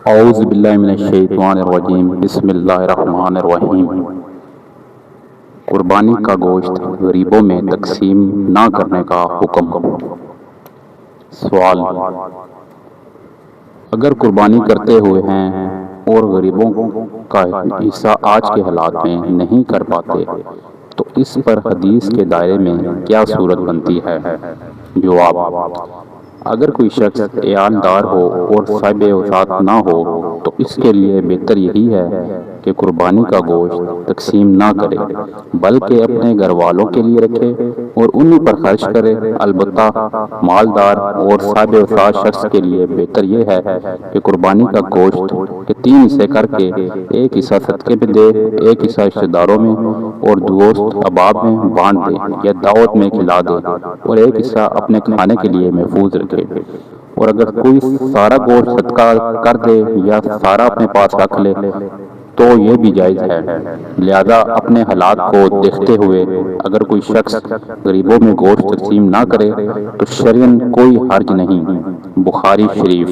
اعوذ باللہ من الشیطان الرجیم، بسم اللہ الرحمن الرحیم۔ قربانی کا گوشت غریبوں میں تقسیم نہ کرنے کا حکم۔ سوال: اگر قربانی کرتے ہوئے ہیں اور غریبوں کا حصہ آج کے حالات میں نہیں کر پاتے تو اس پر حدیث کے دائرے میں کیا صورت بنتی ہے؟ جواب: اگر کوئی شخص عیالدار ہو اور صاحب اوساط نہ ہو تو اس کے لیے بہتر یہی ہے کہ قربانی کا گوشت تقسیم نہ کرے بلکہ اپنے گھر والوں کے لیے رکھے اور انہی پر خرچ کرے۔ البتہ مالدار اور صاحب اوساط شخص کے لیے بہتر یہ ہے کہ قربانی کا گوشت کے 3 حصے کر کے ایک حصہ صدقے میں دے، ایک حصہ رشتہ داروں میں اور دوست احباب میں بانٹ دے یا دعوت میں کھلا دے اور ایک حصہ اپنے کھانے کے لیے محفوظ رکھے۔ اور اگر کوئی سارا گوشت صدقہ کر دے یا سارا اپنے پاس رکھ لے تو یہ بھی جائز ہے۔ لہذا اپنے حالات کو دیکھتے ہوئے اگر کوئی شخص غریبوں میں گوشت تقسیم نہ کرے تو شرعاً کوئی حرج نہیں۔ بخاری شریف۔